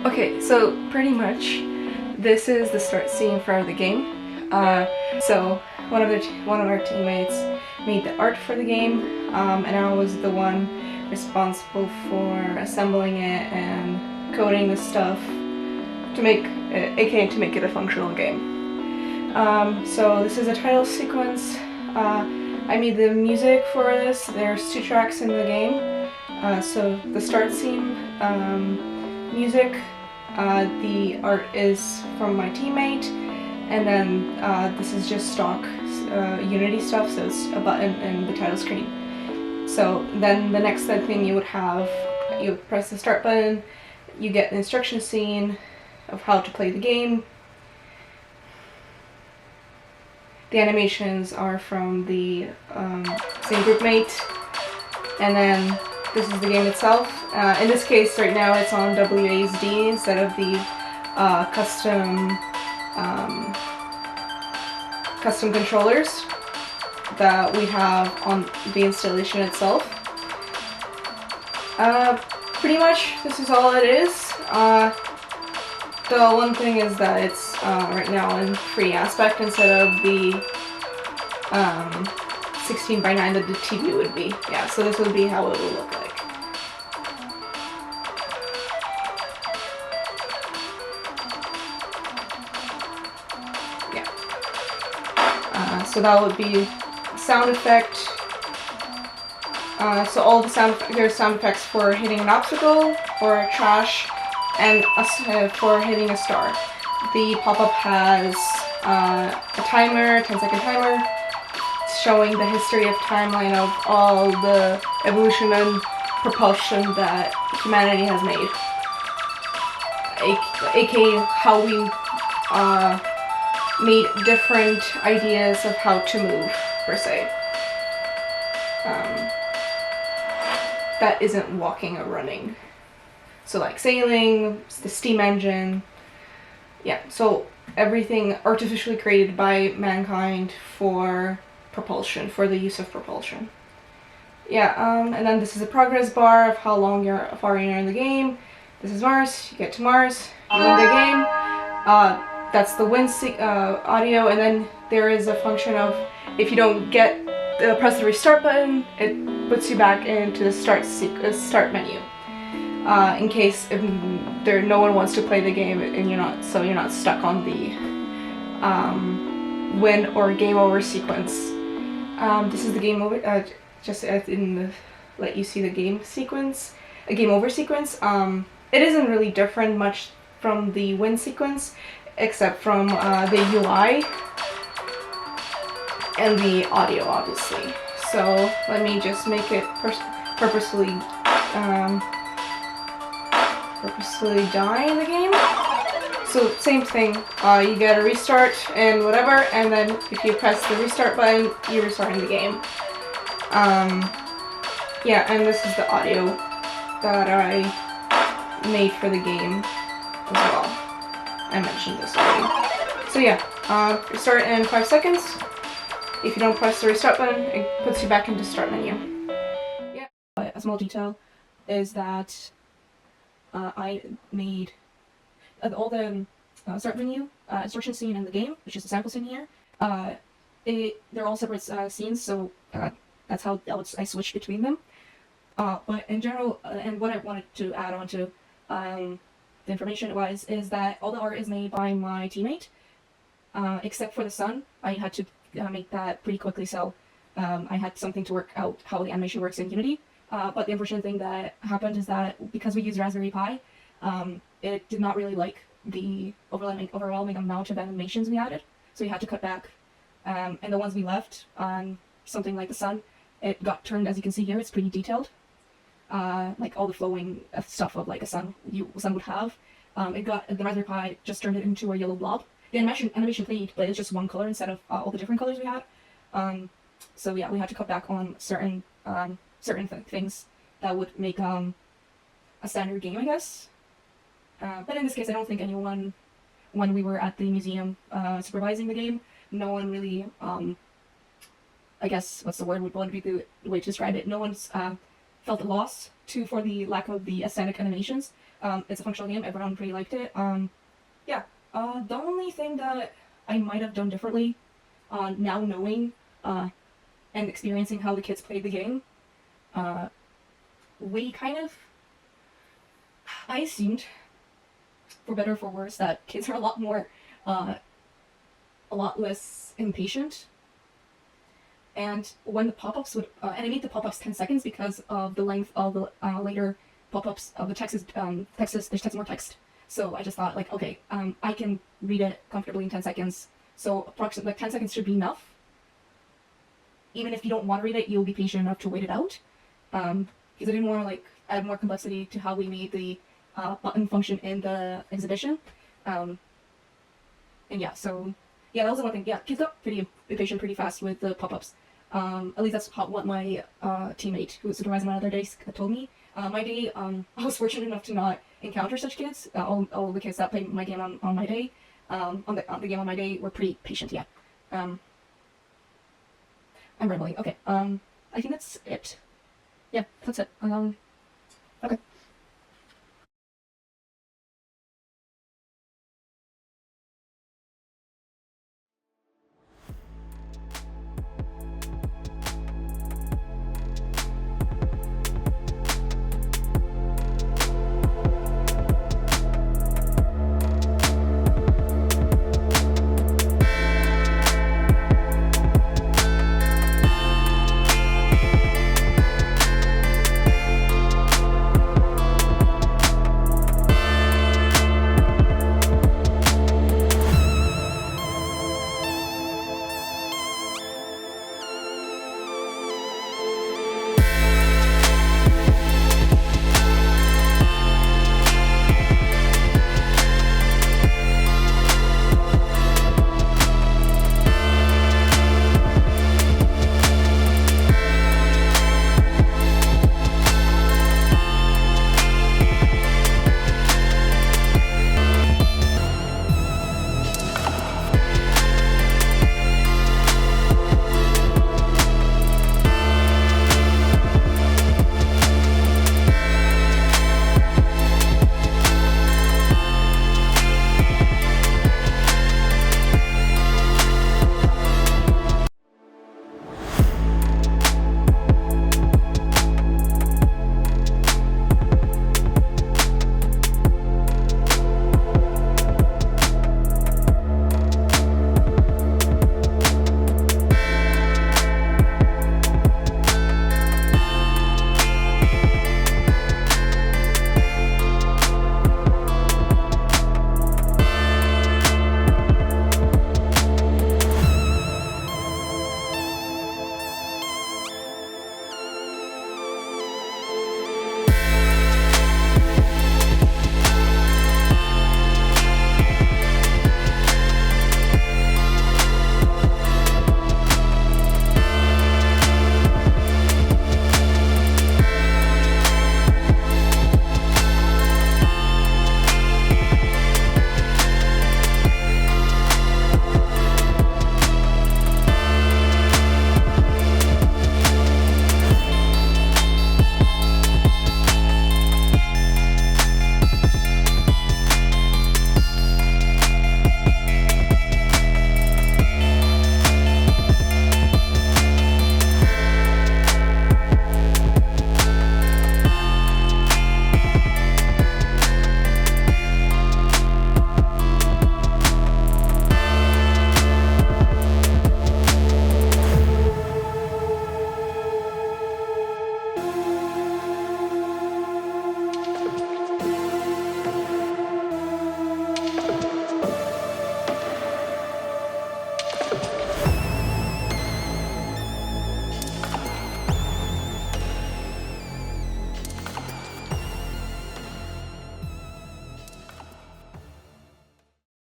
Okay, so pretty much this is the start scene for the game. So one of our teammates made the art for the game, and I was the one responsible for assembling it and coding the stuff to make, aka to make it a functional game. So this is a title sequence. I made the music for this. There's 2 tracks in the game. So the start scene music. The art is from my teammate, and then this is just stock Unity stuff, so it's a button and the title screen. So then the next thing you would have, you would press the start button, you get the instruction scene of how to play the game. The animations are from the same group mate, and then this is the game itself. In this case, right now it's on WASD instead of the custom controllers that we have on the installation itself. Pretty much, this is all it is. The one thing is that it's right now in free aspect instead of the 16:9 that the TV would be. Yeah, so this would be how it would look like. Yeah. So that would be sound effect. So all the there's sound effects for hitting an obstacle, for trash, and for hitting a star. The pop-up has a timer, 10-second timer, showing the history of timeline of all the evolution and propulsion that humanity has made. AKA how we made different ideas of how to move, per se. That isn't walking or running. So like sailing, the steam engine, yeah, so everything artificially created by mankind for propulsion, for the use of propulsion. Yeah, and then this is a progress bar of how far you're in the game. This is Mars, you get to Mars, you win the game. That's the win audio, and then there is a function of if you don't press the restart button, it puts you back into the start menu. In case if no one wants to play the game and you're not stuck on the win or game over sequence. This is the game over. Just let you see the game sequence, a game over sequence. It isn't really different much from the win sequence, except from the UI and the audio, obviously. So let me just make it purposely die in the game. So same thing, you get a restart and whatever, and then if you press the restart button, you're restarting the game. Yeah, and this is the audio that I made for the game as well. I mentioned this already. So yeah, restart in 5 seconds. If you don't press the restart button, it puts you back into start menu. Yeah. A small detail is that I made all the start menu, instruction scene in the game, which is the sample scene here. They're all separate scenes, so that's how I switched between them. But in general, and what I wanted to add on to the information is that all the art is made by my teammate, except for the sun. I had to make that pretty quickly, so I had something to work out how the animation works in Unity. But the unfortunate thing that happened is that because we used Raspberry Pi, it did not really like the overwhelming amount of animations we added, so we had to cut back. And the ones we left on something like the sun, it got turned, as you can see here, it's pretty detailed. Like all the flowing stuff of like a sun would have. The Raspberry Pi just turned it into a yellow blob. The animation played, but it's just one color instead of all the different colors we had. So yeah, we had to cut back on certain things that would make a standard game, I guess. But in this case, I don't think anyone, when we were at the museum supervising the game, no one really, I guess, what's the word would be the way to describe it, no one's felt a loss for the lack of the aesthetic animations. It's a functional game. Everyone pretty liked it. Yeah. The only thing that I might have done differently, now knowing and experiencing how the kids played the game, we kind of, I assumed, for better or for worse, that kids are a lot more, a lot less impatient. And when the pop-ups would, and I made the pop-ups 10 seconds because of the length of the later pop-ups of the text is, there's more text. So I just thought, like, okay, I can read it comfortably in 10 seconds. So approximately, like, 10 seconds should be enough. Even if you don't want to read it, you'll be patient enough to wait it out. Because I didn't want to, like, add more complexity to how we made the button function in the exhibition. And yeah, so, yeah, that was the one thing. Yeah, kids got pretty impatient pretty fast with the pop-ups. At least that's what my teammate who was supervising my other days told me. My day, I was fortunate enough to not encounter such kids. All the kids that played my game on my day, on the game on my day, were pretty patient. Yeah. I'm rambling. Okay. I think that's it. Yeah, that's it. Okay.